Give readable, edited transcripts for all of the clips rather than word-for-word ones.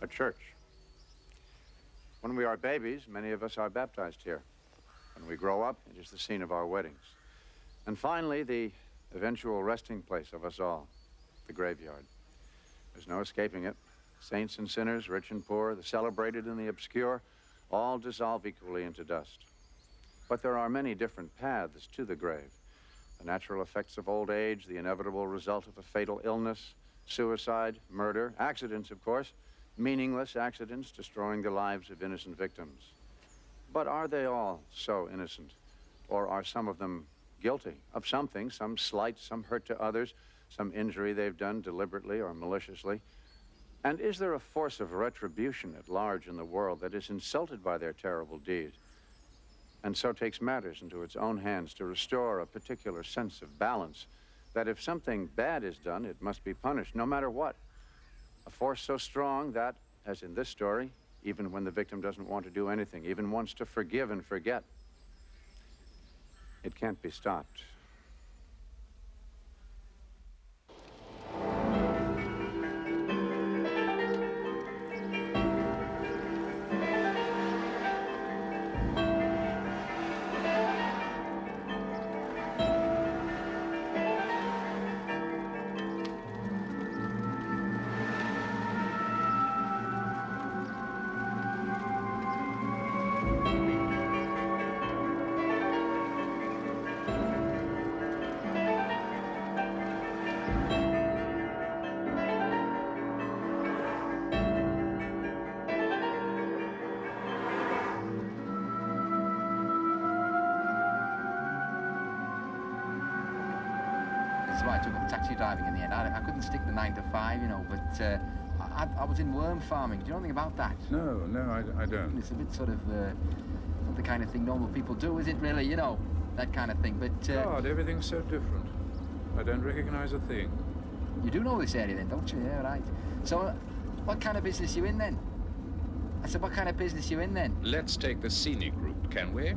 a church. When we are babies, many of us are baptized here. When we grow up, it is the scene of our weddings. And finally, the eventual resting place of us all, the graveyard. There's no escaping it. Saints and sinners, rich and poor, the celebrated and the obscure, all dissolve equally into dust. But there are many different paths to the grave. The natural effects of old age, the inevitable result of a fatal illness, suicide, murder, accidents, of course, meaningless accidents destroying the lives of innocent victims. But are they all so innocent? Or are some of them guilty of something, some slight, some hurt to others, some injury they've done deliberately or maliciously? And is there a force of retribution at large in the world that is insulted by their terrible deed, and so takes matters into its own hands to restore a particular sense of balance, that if something bad is done, it must be punished, no matter what? A force so strong that, as in this story, even when the victim doesn't want to do anything, even wants to forgive and forget, it can't be stopped. I took up taxi driving in the end. I couldn't stick the 9 to 5, you know, but I was in worm farming. Do you know anything about that? No, I don't. It's a bit sort of not the kind of thing normal people do, is it really? You know, that kind of thing, but... God, everything's so different. I don't recognize a thing. You do know this area then, don't you? Yeah, right. So, what kind of business you in then? I said, what kind of business you in then? Let's take the scenic route, can we?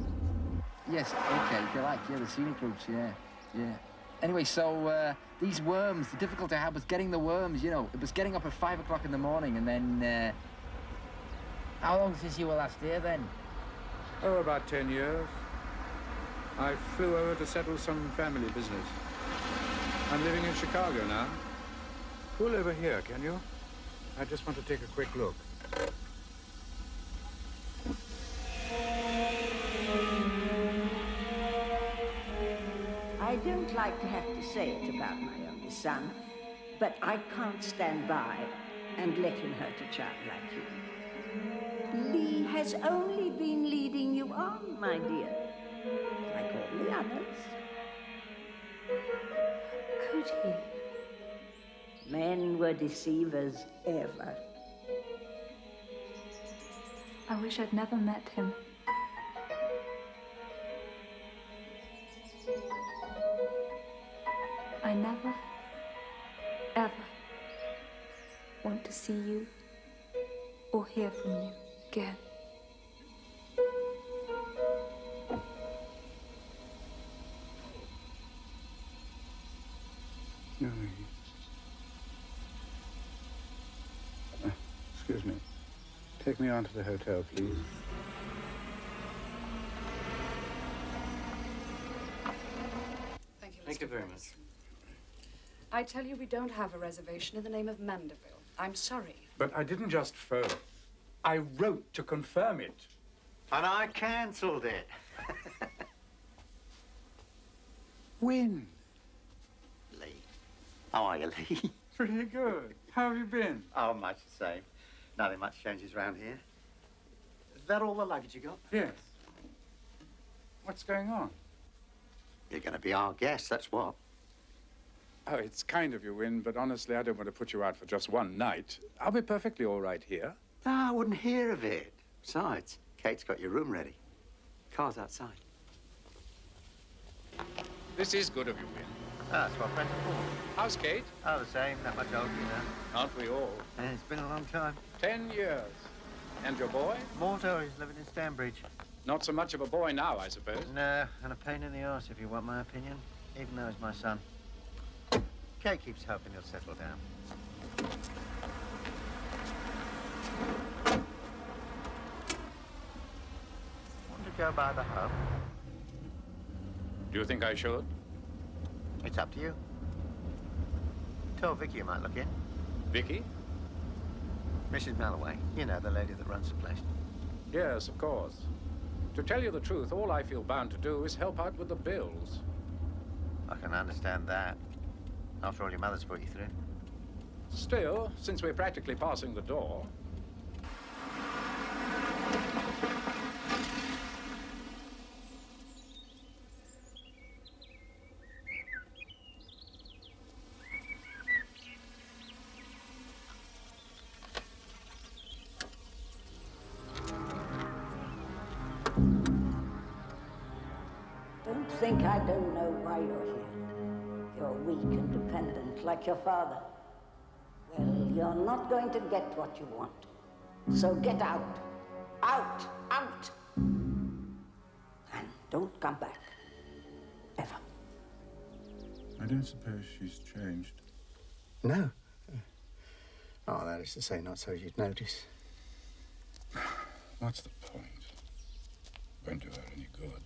Yes, okay, if you like. Yeah, the scenic routes, yeah. Anyway, so these worms, the difficulty I had was getting the worms, you know. It was getting up at 5 o'clock in the morning and then... How long since you were last here then? Oh, about 10 years. I flew over to settle some family business. I'm living in Chicago now. Pull over here, can you? I just want to take a quick look. I don't like to have to say it about my only son, but I can't stand by and let him hurt a child like you. Lee has only been leading you on, my dear, like all the others. Could he? Men were deceivers ever. I wish I'd never met him. I never, ever want to see you or hear from you again. No. Excuse me. Take me on to the hotel, please. Thank you, Mr. Thank you very Perkins. much. I tell you, we don't have a reservation in the name of Mandeville. I'm sorry. But I didn't just phone. I wrote to confirm it. And I cancelled it. When? Lee. How are you, Lee? Pretty good. How have you been? Oh, much the same. Nothing much changes around here. Is that all the luggage you got? Yes. What's going on? You're going to be our guest, that's what. Oh, it's kind of you, Win, but honestly, I don't want to put you out for just one night. I'll be perfectly all right here. No, I wouldn't hear of it. Besides, Kate's got your room ready. Car's outside. This is good of you, Win. Oh, that's what friends are for. How's Kate? Oh, the same. Not much older, you know. Aren't we all? Yeah, it's been a long time. 10 years. And your boy? Morto is living in Stanbridge. Not so much of a boy now, I suppose. No, and a pain in the arse, if you want my opinion. Even though he's my son. Kate keeps hoping he'll settle down. go by the home? Do you think I should? It's up to you. Tell Vicky you might look in. Vicky? Mrs. Malloway, you know, the lady that runs the place. Yes, of course. To tell you the truth, all I feel bound to do is help out with the bills. I can understand that. After all your mother's put you through. Still, since we're practically passing the door... Don't think I don't know why you're here. You're weak and dependent, like your father. Well, you're not going to get what you want. So get out. Out! Out! And don't come back. Ever. I don't suppose she's changed. No. Oh, that is to say, not so you'd notice. What's the point? Won't do her any good.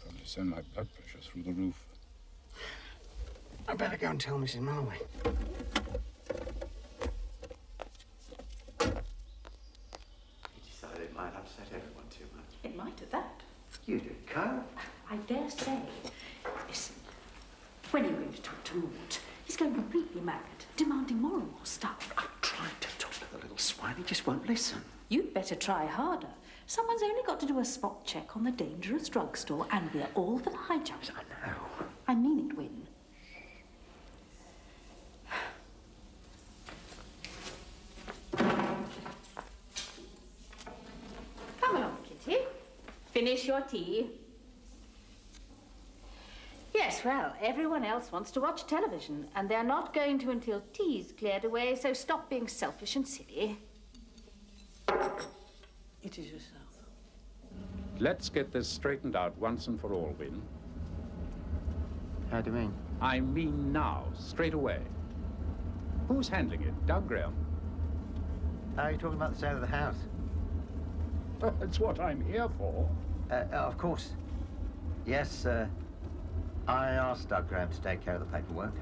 Probably send my blood pressure through the roof. I better go and tell Mrs. Malloway. He decided it might upset everyone too much. It might at that. You did, Carl. I dare say. Listen, when he goes to talk to Maud, he's going completely mad, demanding more and more stuff. I'm trying to talk to the little swine. He just won't listen. You'd better try harder. Someone's only got to do a spot check on the dangerous drugstore and we're all for the high jump. I know. I mean it, Win. Come along, Kitty. Finish your tea. Yes, well, everyone else wants to watch television, and they're not going to until tea's cleared away, so stop being selfish and silly. It is yourself. Let's get this straightened out once and for all, Win. How do you mean? I mean now, straight away. Who's handling it? Doug Graham? Are you talking about the sale of the house? That's what I'm here for. Of course. Yes, I asked Doug Graham to take care of the paperwork.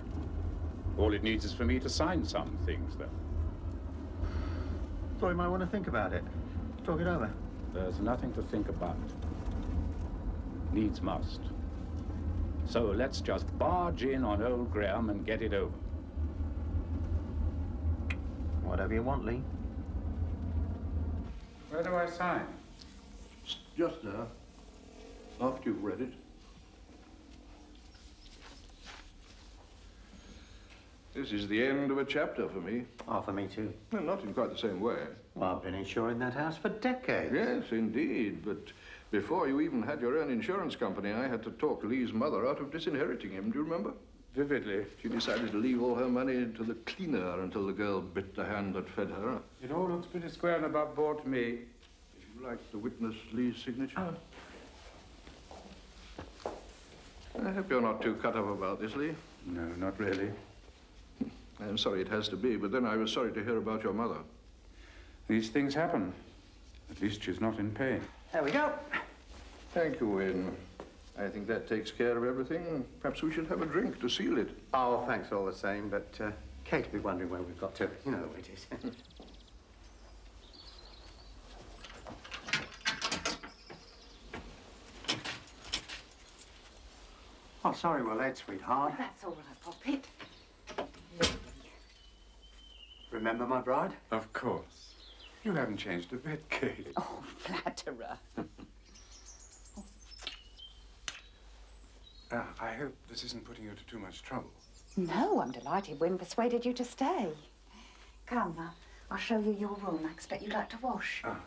All it needs is for me to sign some things, then. Thought you might want to think about it. Talk it over. There's nothing to think about. Needs must. So let's just barge in on old Graham and get it over. Whatever you want, Lee. Where do I sign? Just there. After you've read it. This is the end of a chapter for me. Oh, for me too. Well, not in quite the same way. Well, I've been insuring that house for decades. Yes, indeed. But before you even had your own insurance company, I had to talk Lee's mother out of disinheriting him. Do you remember? Vividly. She decided to leave all her money to the cleaner until the girl bit the hand that fed her. It all looks pretty square and above board to me. If you like to witness Lee's signature. I hope you're not too cut up about this, Lee. No, not really. I'm sorry it has to be, but then I was sorry to hear about your mother. These things happen. At least she's not in pain. There we go. Thank you, Win. I think that takes care of everything. Perhaps we should have a drink to seal it. Oh, thanks all the same, but Kate will be wondering where we've got to. You know the way it is. Oh, sorry we're late, sweetheart. That's all right, Poppet. Remember my bride? Of course. You haven't changed a bit, Kate. Oh, flatterer. I hope this isn't putting you to too much trouble. No, I'm delighted Wynne persuaded you to stay. Come, I'll show you your room. I expect you'd like to wash. Ah.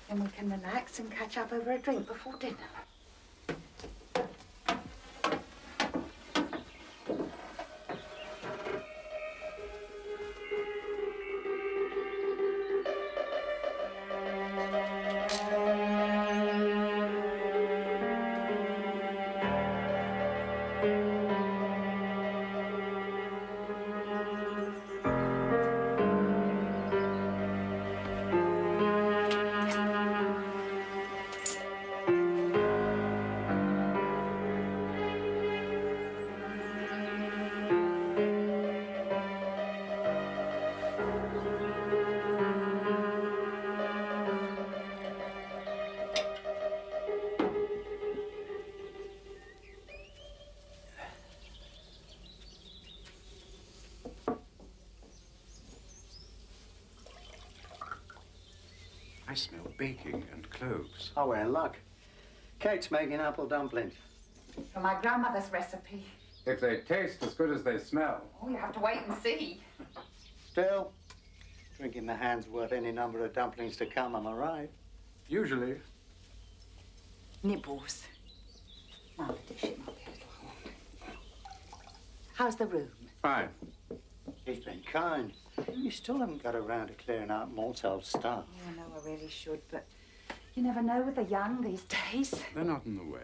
Then we can relax and catch up over a drink before dinner. I smell baking and cloves. Oh, we're in luck. Kate's making apple dumplings. From my grandmother's recipe. If they taste as good as they smell. Oh, you have to wait and see. Still, drinking the hand's worth any number of dumplings to come, am I right? Usually. Nibbles. Now the dish it might be a little hot. How's the room? Fine. He's been kind. You still haven't got around to clearing out Malt's old stuff. Yeah, I know I really should, but you never know with the young these days. They're not in the way.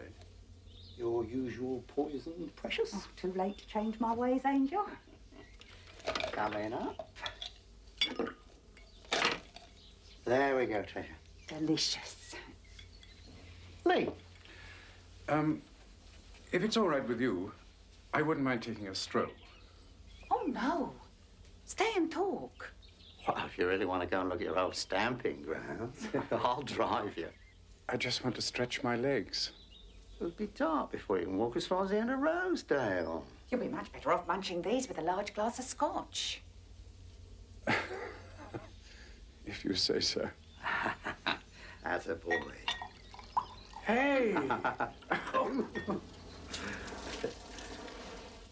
Your usual poison, precious? Oh, too late to change my ways, Angel. Coming up. There we go, treasure. Delicious. Lee. If it's all right with you, I wouldn't mind taking a stroll. Oh, no. Stay and talk. Well, if you really want to go and look at your old stamping grounds, I'll drive you. I just want to stretch my legs. It'll be dark before you can walk as far as the end of Rosedale. You'll be much better off munching these with a large glass of scotch. If you say so. That's a boy. Hey!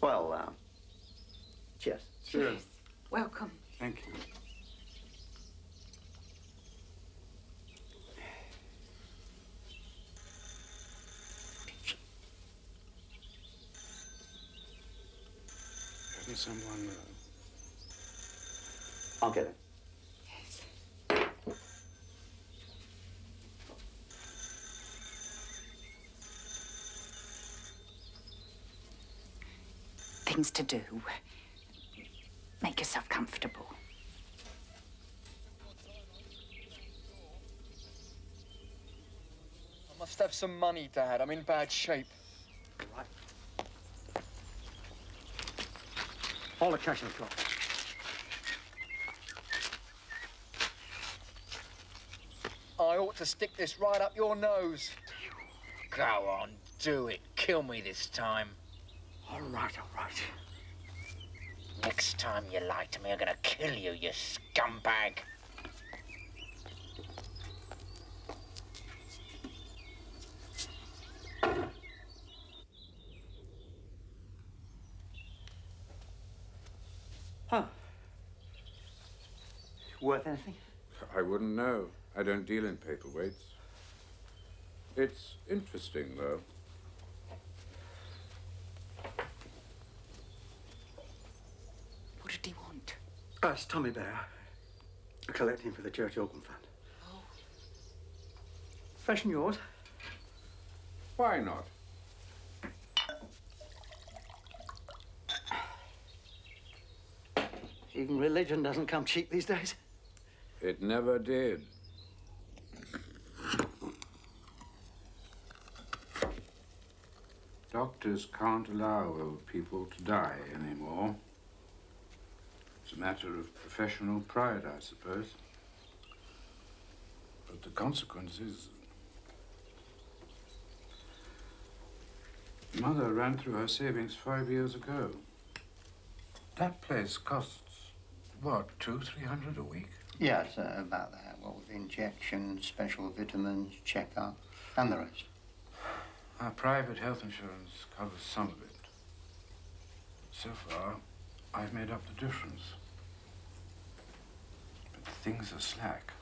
Well, cheers. Cheers. Welcome. Thank you. Hasn't someone... I'll get it. Yes. Things to do. Make yourself comfortable. I must have some money, Dad. I'm in bad shape. Right. All the cash I've got. I ought to stick this right up your nose. Go on, do it. Kill me this time. All right, all right. Next time you lie to me, I'm gonna kill you, you scumbag. Huh. Worth anything? I wouldn't know. I don't deal in paperweights. It's interesting, though. What did he want? It's Tommy Bear. Collecting for the Church Organ Fund. Oh. Fashion yours? Why not? Even religion doesn't come cheap these days. It never did. Doctors can't allow old people to die anymore. It's a matter of professional pride, I suppose. But the consequences... Mother ran through her savings 5 years ago. That place costs, what, $200-300 a week? Yes, about that. What with injections, special vitamins, checkup, and the rest. Our private health insurance covers some of it. So far, I've made up the difference. But things are slack.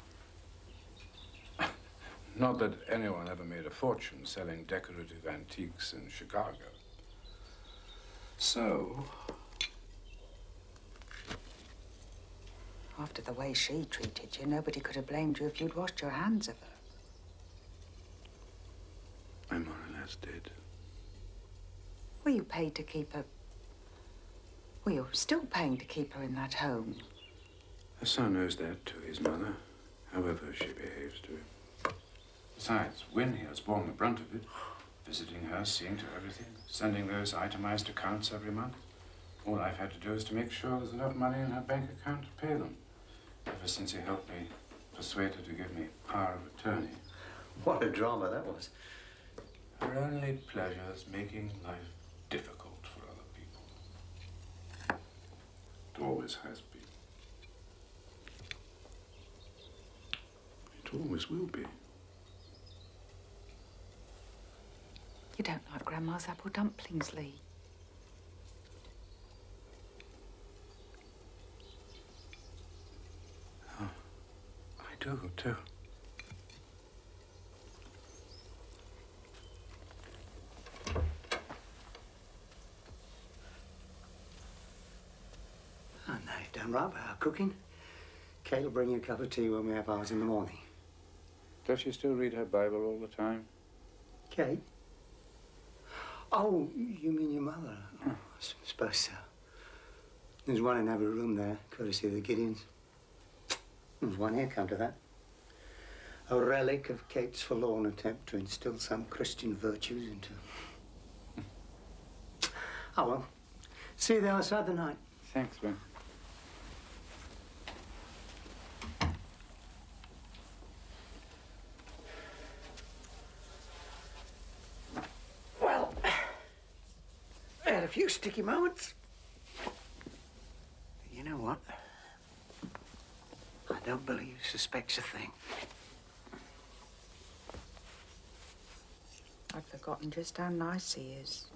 Not that anyone ever made a fortune selling decorative antiques in Chicago. So... After the way she treated you, nobody could have blamed you if you'd washed your hands of her. I more or less did. Were you paid to keep her... Well, you're still paying to keep her in that home. The son owes that to his mother, however she behaves to him. Besides, Win here's borne the brunt of it. Visiting her, seeing to everything, sending those itemized accounts every month. All I've had to do is to make sure there's enough money in her bank account to pay them. Ever since he helped me persuade her to give me power of attorney. What a drama that was. Her only pleasure is making life difficult for other people. It always has been. It always will be. You don't like Grandma's apple dumplings, Lee. Oh, I do, too. Oh, no, you've done right by our cooking. Kate will bring you a cup of tea when we have ours in the morning. Does she still read her Bible all the time? Kate? Oh, you mean your mother? Oh, I suppose so. There's one in every room there, courtesy of the Gideons. There's one here, come to that. A relic of Kate's forlorn attempt to instill some Christian virtues into... Oh, well. See you there outside the night. Thanks, Ben. Well, I had a few sticky moments. But you know what? I don't believe he suspects a thing. I'd forgotten just how nice he is.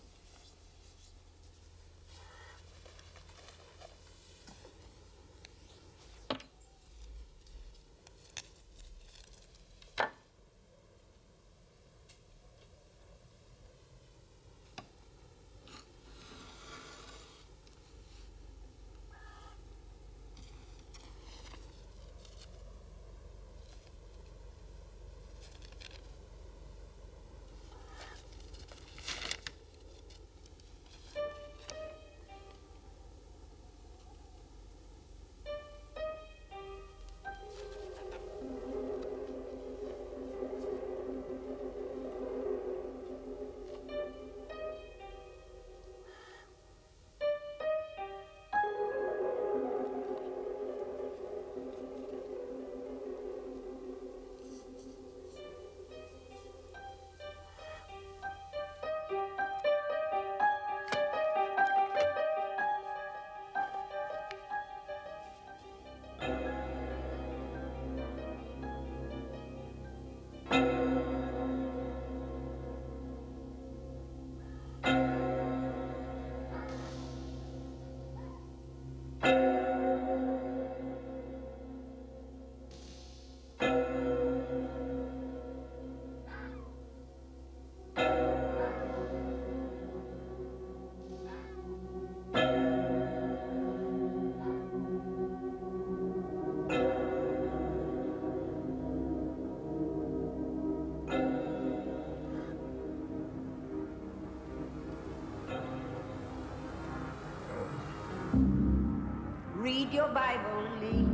Read your Bible, Lee.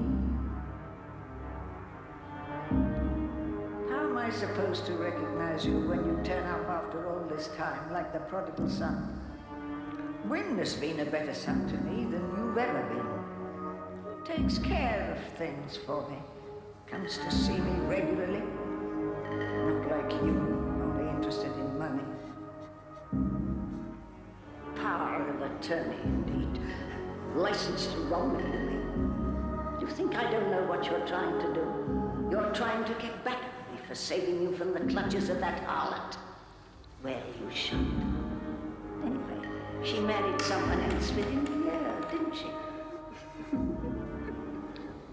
How am I supposed to recognize you when you turn up after all this time, like the prodigal son? Wynne has been a better son to me than you've ever been. Takes care of things for me. Comes to see me regularly. Not like you, only interested in money. Power of attorney, indeed. License to roam me, you mean? You think I don't know what you're trying to do? You're trying to get back at me for saving you from the clutches of that harlot. Well, you should. Anyway, she married someone else within a year, didn't she?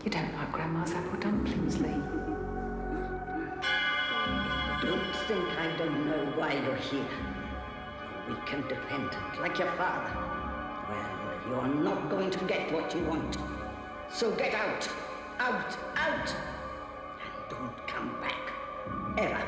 You don't like Grandma's apple dumplings, Lee. Don't think I don't know why you're here. You're weak and dependent, like your father. Well, you're not going to get what you want. So get out! Out! Out! And don't come back. Ever.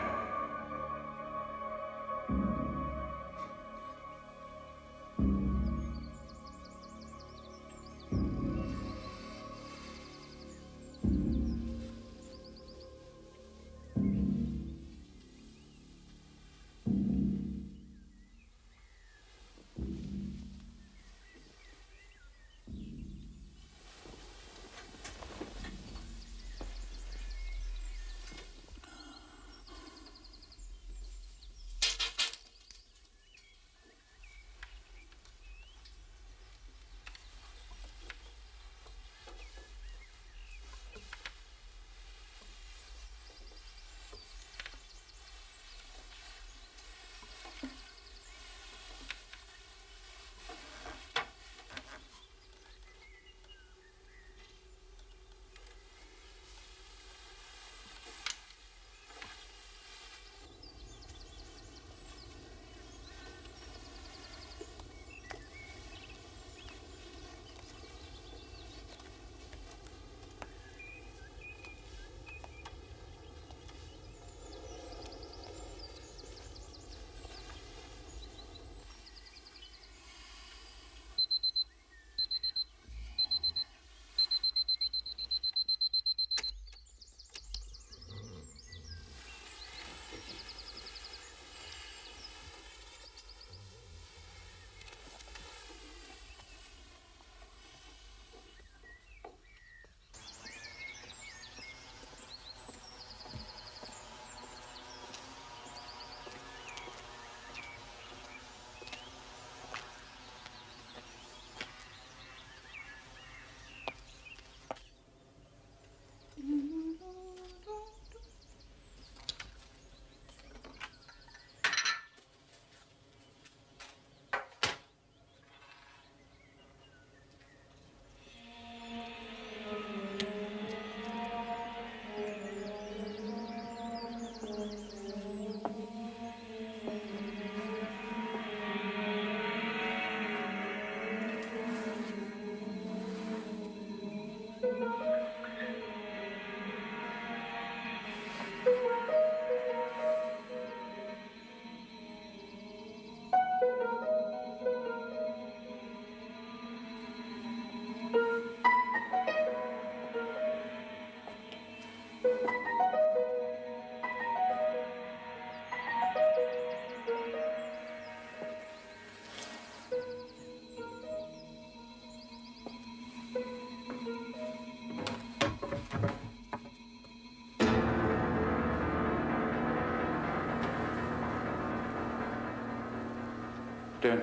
Don't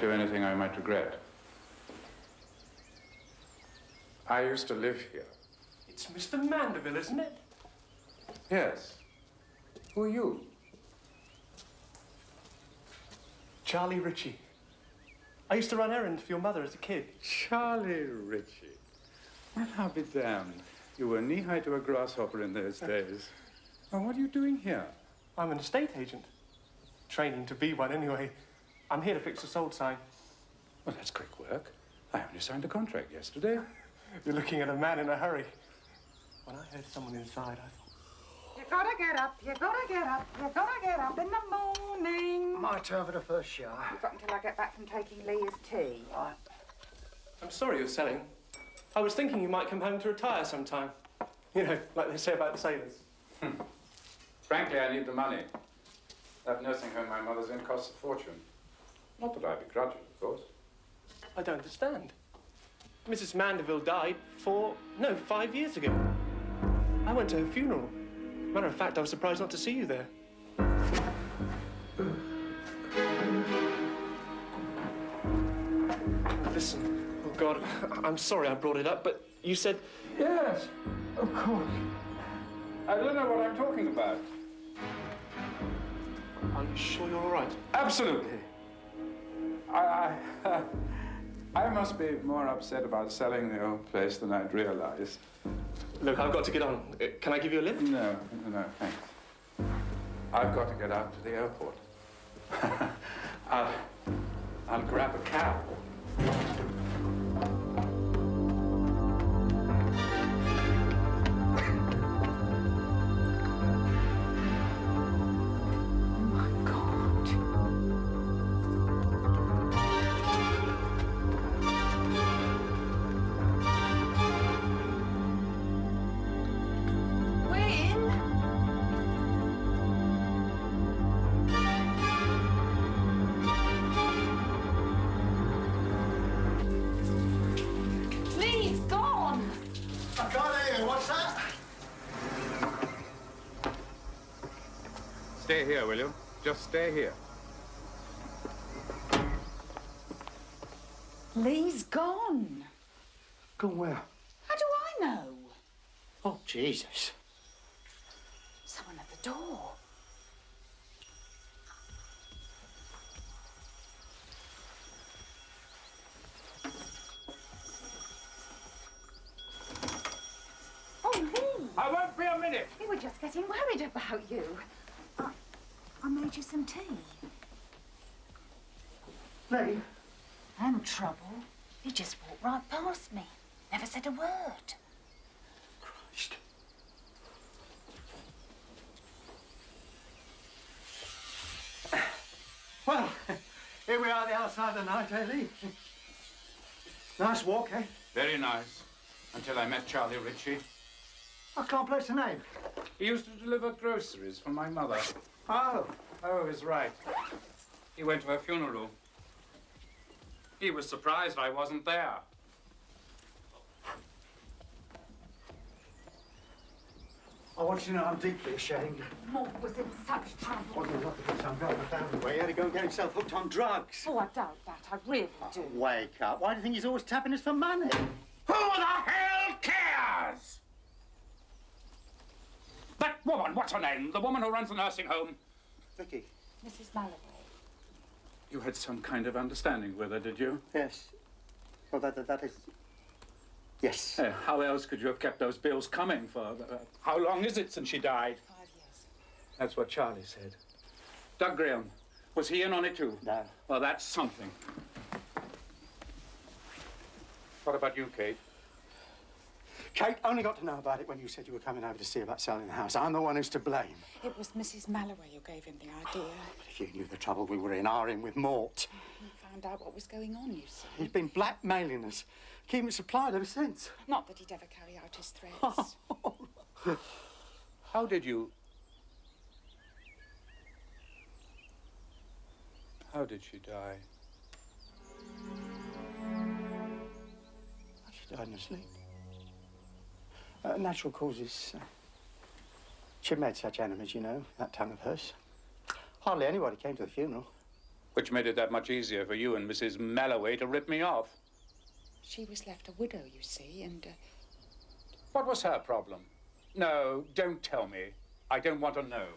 do anything I might regret. I used to live here. It's Mr. Mandeville, isn't it? Yes. Who are you? Charlie Ritchie. I used to run errands for your mother as a kid. Charlie Ritchie. Well, I'll be damned. You were knee-high to a grasshopper in those days. Well, what are you doing here? I'm an estate agent. Training to be one, anyway. I'm here to fix the sold sign. Well, that's quick work. I only signed a contract yesterday. You're looking at a man in a hurry. When I heard someone inside, I thought... You gotta get up, you gotta get up, you gotta get up in the morning. My turn for the first shower. You've got until I get back from taking Leah's tea. Right. I'm sorry you're selling. I was thinking you might come home to retire sometime. You know, like they say about the sailors. Frankly, I need the money. That nursing home my mother's in costs a fortune. Not that I begrudge it, of course. I don't understand. Mrs. Mandeville died 5 years ago. I went to her funeral. Matter of fact, I was surprised not to see you there. Listen, oh God, I'm sorry I brought it up, but you said... Yes, of course. I don't know what I'm talking about. Are you sure you're all right? Absolutely. I must be more upset about selling the old place than I'd realized. Look, I've got to get on. Can I give you a lift? No, thanks. I've got to get out to the airport. I'll grab a cab. Stay here, will you? Just stay here. Lee's gone. Gone where? How do I know? Oh, Jesus. Someone at the door. Oh, Lee. I won't be a minute. We were just getting worried about you. I made you some tea. Lee? I'm trouble. He just walked right past me. Never said a word. Christ. Well, here we are at the outside of the night, eh, Lee? Nice walk, eh? Very nice. Until I met Charlie Ritchie. I can't place the name. He used to deliver groceries for my mother. Oh. Oh, he's right. He went to her funeral. He was surprised I wasn't there. I want you to know I'm deeply ashamed. Mort was in such trouble. Wasn't lucky for some guy in the family where he had to go and get himself hooked on drugs. Oh, I doubt that. I really do. Wake up. Why do you think he's always tapping us for money? Who the hell cares? That woman, what's her name? The woman who runs the nursing home. Vicky. Mrs. Mallory. You had some kind of understanding with her, did you? Yes. Well, that is... Yes. How else could you have kept those bills coming for... how long is it since she died? 5 years. That's what Charlie said. Doug Graham, was he in on it too? No. Well, that's something. What about you, Kate? Kate only got to know about it when you said you were coming over to see about selling the house. I'm the one who's to blame. It was Mrs. Malloway who gave him the idea. But if you knew the trouble we were in with Mort. He found out what was going on, you see. He's been blackmailing us, keeping us supplied ever since. Not that he'd ever carry out his threats. How did you... How did she die? She died in her sleep. Natural causes. She'd made such enemies, you know, that tongue of hers. Hardly anybody came to the funeral. Which made it that much easier for you and Mrs. Malloway to rip me off. She was left a widow, you see, and... What was her problem? No, don't tell me. I don't want to know.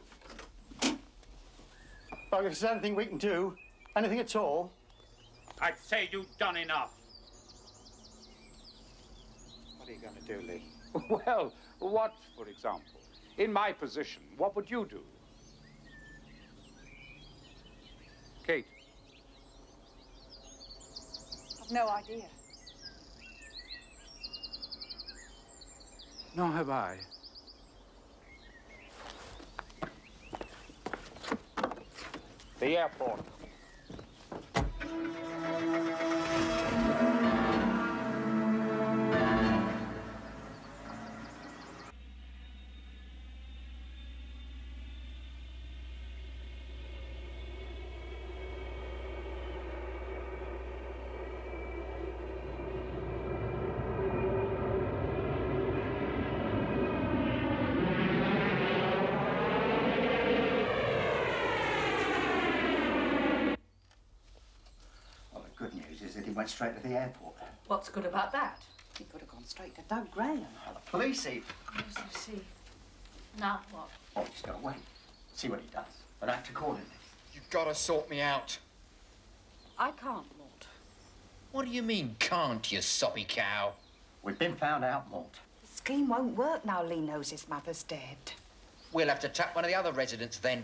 Well, if there's anything we can do, anything at all... I'd say you've done enough. What are you going to do, Lee? Well, what, for example? In my position, what would you do? Kate. I've no idea. Nor have I. The airport. Went straight to the airport. What's good about that? He could have gone straight to Doug Graham. Oh, the police even. Yes, I see. Now what? Oh, just gotta wait. See what he does. And act accordingly. You've got to sort me out. I can't, Mort. What do you mean, can't, you soppy cow? We've been found out, Mort. The scheme won't work now Lee knows his mother's dead. We'll have to tap one of the other residents then.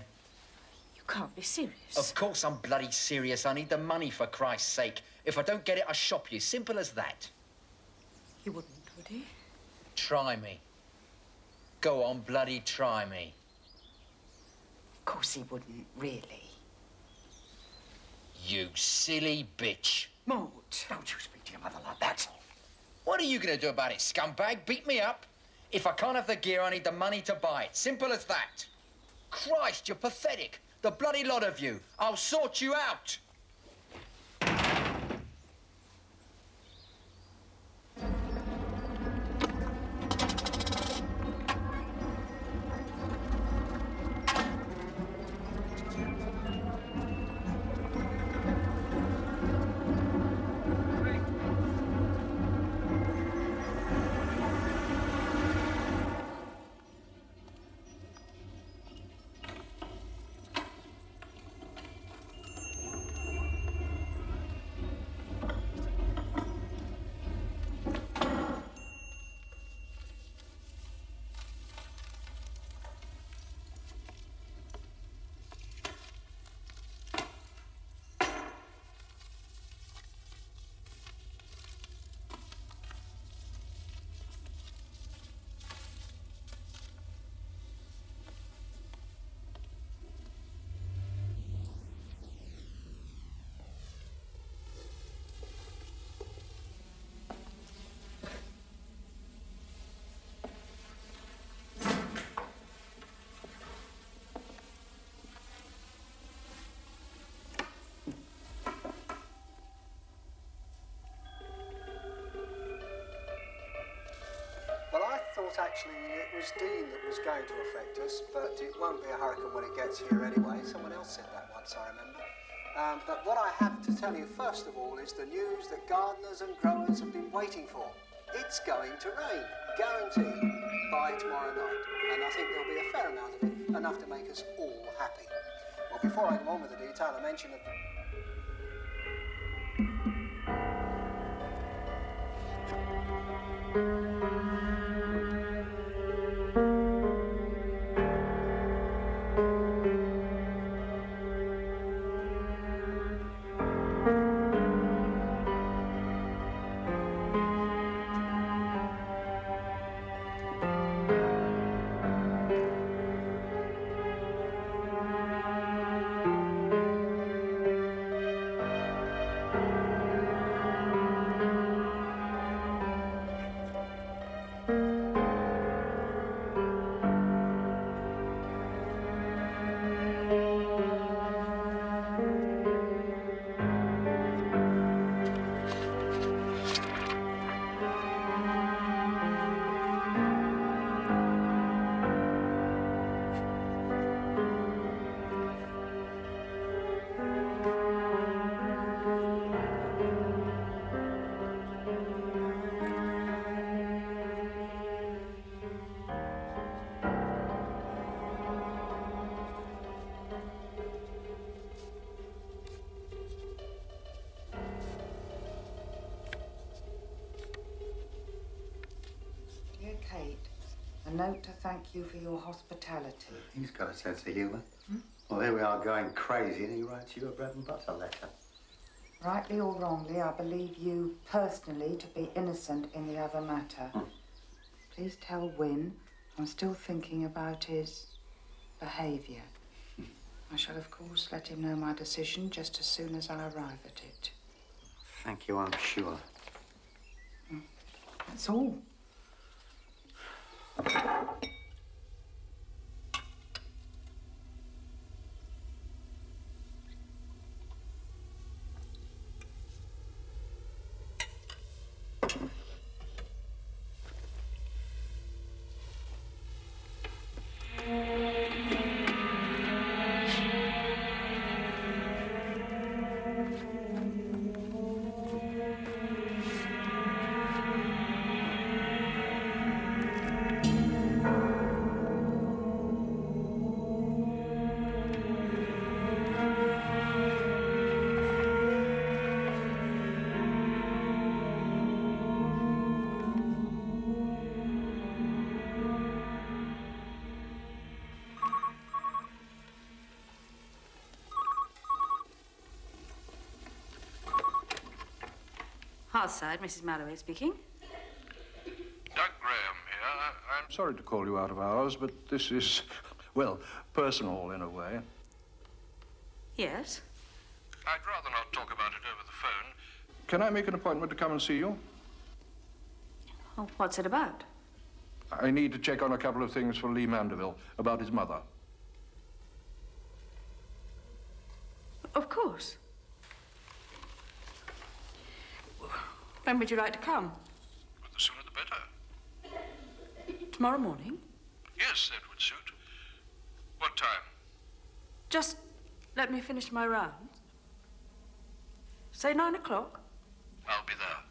You can't be serious. Of course I'm bloody serious. I need the money, for Christ's sake. If I don't get it, I shop you. Simple as that. He wouldn't, would he? Try me. Go on, bloody try me. Of course he wouldn't, really. You silly bitch. Mort. Don't you speak to your mother like that. What are you going to do about it, scumbag? Beat me up? If I can't have the gear, I need the money to buy it. Simple as that. Christ, you're pathetic. The bloody lot of you. I'll sort you out. thought actually it was Dean that was going to affect us, but it won't be a hurricane when it gets here anyway. Someone else said that once, I remember. But what I have to tell you first of all is the news that gardeners and growers have been waiting for. It's going to rain, guaranteed, by tomorrow night. And I think there'll be a fair amount of it, enough to make us all happy. Well, before I go on with the detail, I mention that... note to thank you for your hospitality. He's got a sense of humour. Well, here we are going crazy, and he writes you a bread and butter letter. Rightly or wrongly, I believe you personally to be innocent in the other matter. Please tell Wynne I'm still thinking about his behaviour. I shall, of course, let him know my decision just as soon as I arrive at it. Thank you, I'm sure. That's all. Hearthside, Mrs. Malloway speaking. Doug Graham here. I'm sorry to call you out of hours, but this is, well, personal in a way. Yes? I'd rather not talk about it over the phone. Can I make an appointment to come and see you? Oh, what's it about? I need to check on a couple of things for Lee Mandeville about his mother. Of course. When would you like to come? Well, the sooner the better. Tomorrow morning? Yes, that would suit. What time? Just let me finish my rounds. Say 9 o'clock. I'll be there.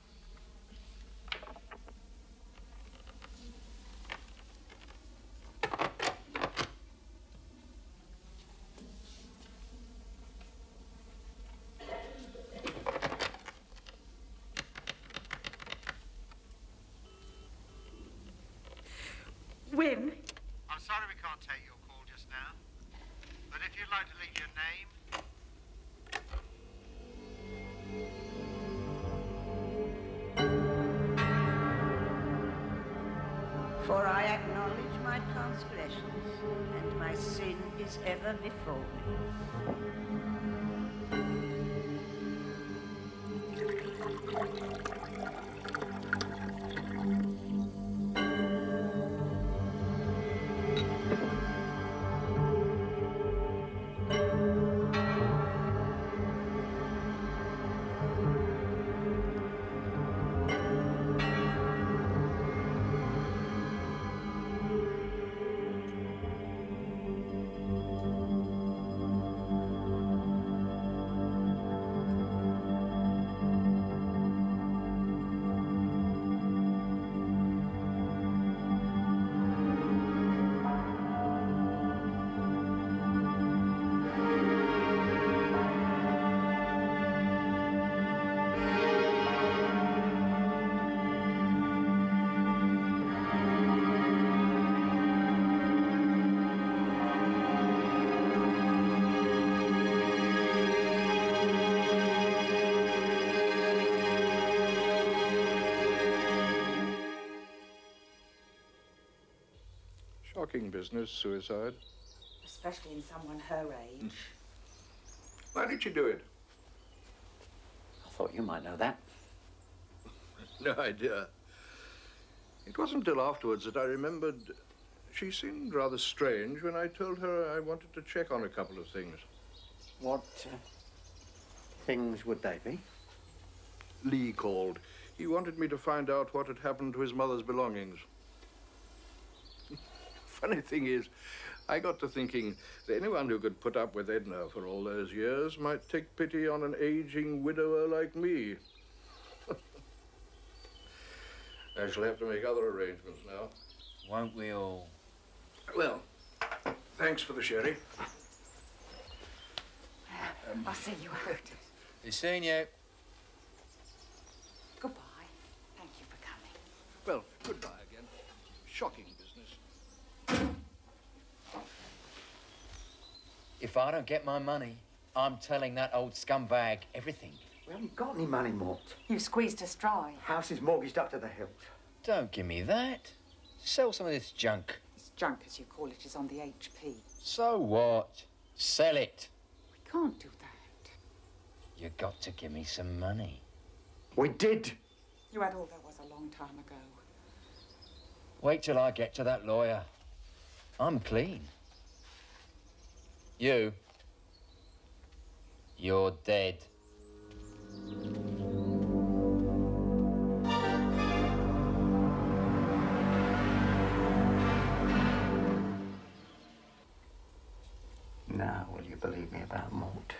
Wynne? I'm sorry we can't take your call just now, but if you'd like to leave your name... For I acknowledge my transgressions, and my sin is ever before Shocking business, suicide. Especially in someone her age. Why did she do it? I thought you might know that. No idea. It wasn't till afterwards that I remembered she seemed rather strange when I told her I wanted to check on a couple of things. What things would they be? Lee called. He wanted me to find out what had happened to his mother's belongings. Funny thing is, I got to thinking that anyone who could put up with Edna for all those years might take pity on an aging widower like me. I shall have to make other arrangements now. Won't we all? Well, thanks for the sherry. I'll see you out. Be seeing you. Goodbye. Thank you for coming. Well, goodbye again. Shocking business. If I don't get my money, I'm telling that old scumbag everything. We haven't got any money, Mort. You've squeezed us dry. House is mortgaged up to the hilt. Don't give me that. Sell some of this junk. This junk, as you call it, is on the HP. So what? Sell it. We can't do that. You got to give me some money. We did. You had all there was a long time ago. Wait till I get to that lawyer. I'm clean. You're dead. Now, will you believe me about Mort?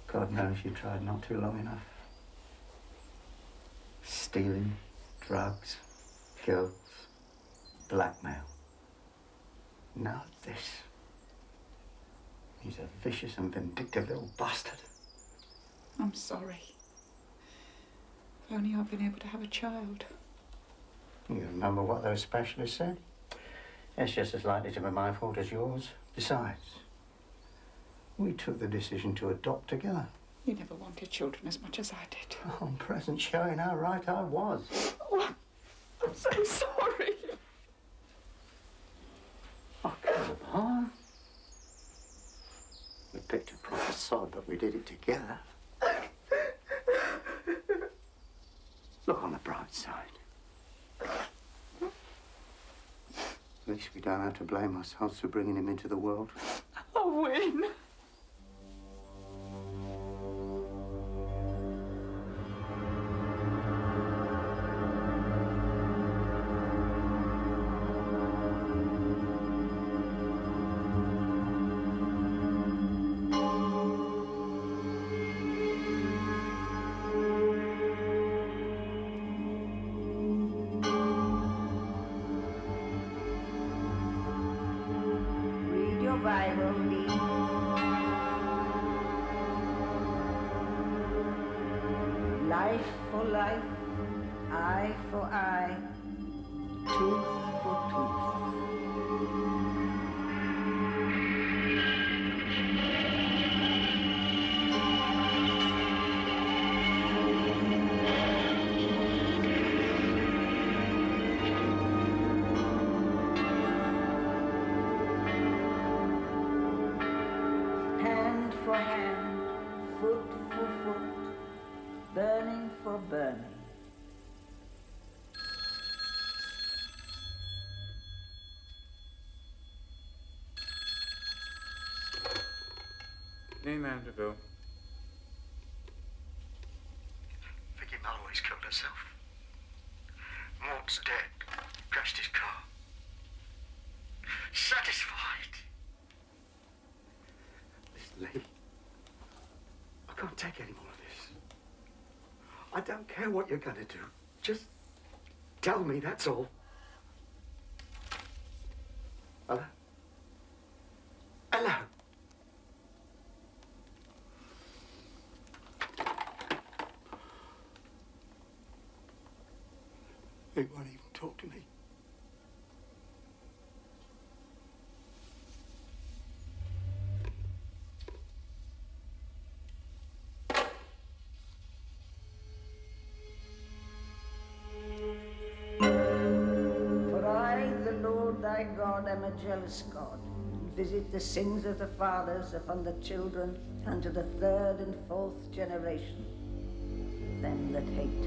God knows you tried not too long enough. Stealing, drugs, girls, blackmail. Now this. He's a vicious and vindictive little bastard. I'm sorry. If only I'd been able to have a child. You remember what those specialists said? It's just as likely to be my fault as yours. Besides, we took the decision to adopt together. You never wanted children as much as I did. On present showing how right I was. Oh, I'm so sorry. Oh, come on. We picked a proper sod, but we did it together. Look on the bright side. At least we don't have to blame ourselves for bringing him into the world. I'll win. Bible, Lee. Life for life, eye for eye, tooth for tooth. Hand for hand, foot for foot, burning for burning. Nee, Mandeville. Vicky Mulloway's killed herself. Mort's dead. Crashed his car. Satisfied. Listen, Lee. I can't take any more of this. I don't care what you're going to do. Just tell me, that's all. Hello? Hello? He won't even talk to me. For I, the Lord thy God, am a jealous God, and visit the sins of the fathers upon the children unto the third and fourth generation of them that hate me.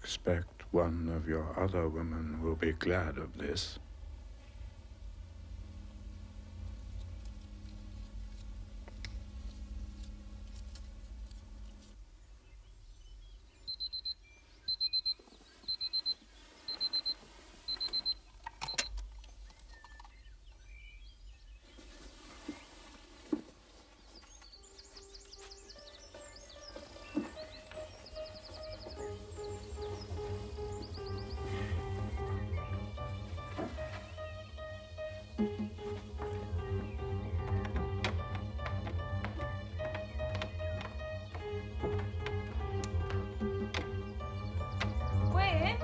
expect one of your other women will be glad of this. Where?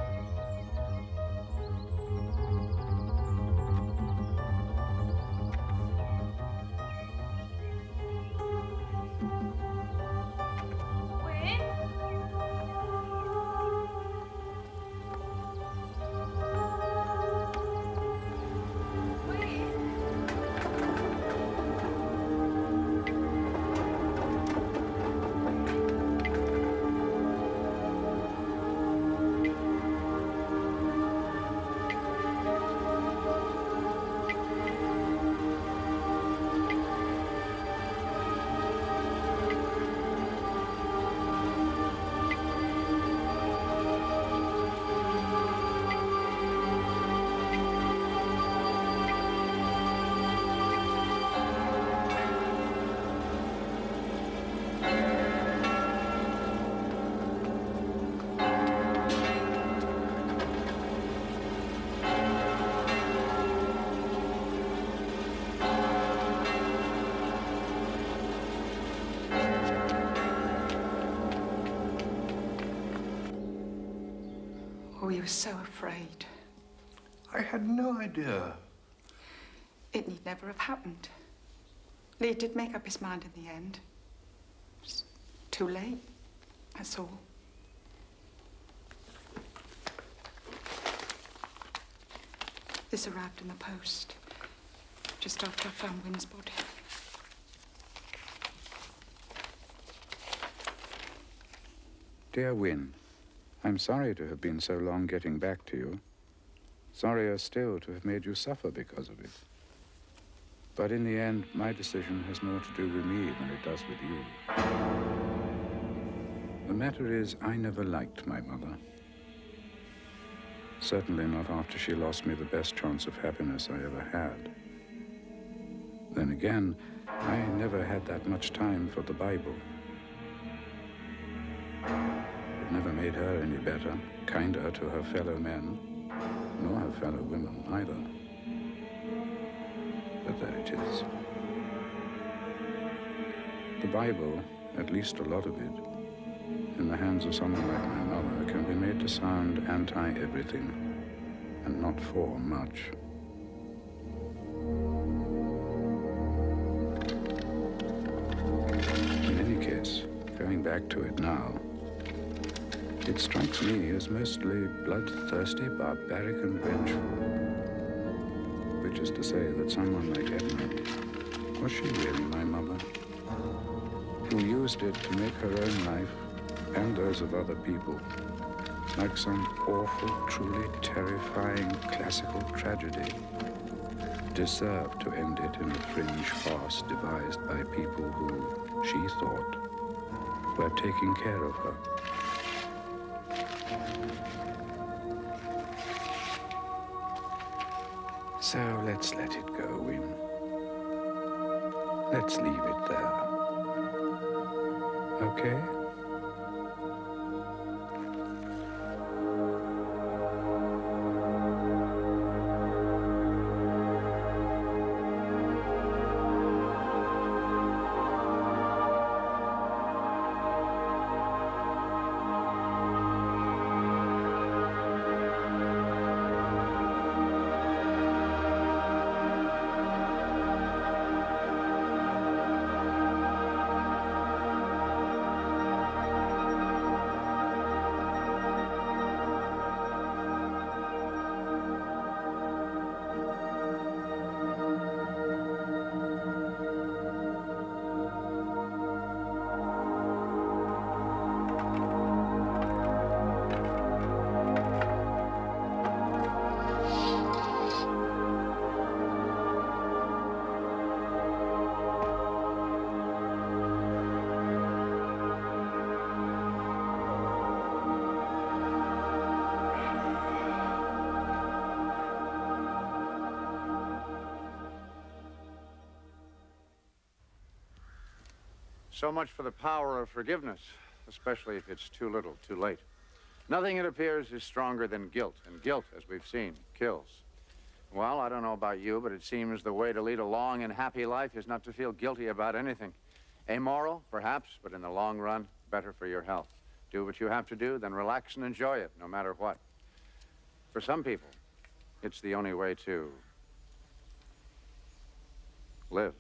We were so afraid. I had no idea. It need never have happened. Lee did make up his mind in the end. It was too late, that's all. This arrived in the post, just after I found Wynn's body. Dear Wynne, I'm sorry to have been so long getting back to you. Sorrier still to have made you suffer because of it. But in the end, my decision has more to do with me than it does with you. The matter is, I never liked my mother. Certainly not after she lost me the best chance of happiness I ever had. Then again, I never had that much time for the Bible. It never made her any better, kinder to her fellow men, nor her fellow women either. But there it is. The Bible, at least a lot of it, in the hands of someone like my mother, can be made to sound anti-everything, and not for much. In any case, going back to it now, it strikes me as mostly bloodthirsty, barbaric, and vengeful. Which is to say that someone like Edna, was she really my mother? Who used it to make her own life, and those of other people, like some awful, truly terrifying classical tragedy, deserved to end it in a fringe farce devised by people who, she thought, were taking care of her. So let's let it go, Wynne. Let's leave it there. Okay? So much for the power of forgiveness, especially if it's too little, too late. Nothing, it appears, is stronger than guilt, and guilt, as we've seen, kills. Well, I don't know about you, but it seems the way to lead a long and happy life is not to feel guilty about anything. Amoral, perhaps, but in the long run, better for your health. Do what you have to do, then relax and enjoy it, no matter what. For some people, it's the only way to live.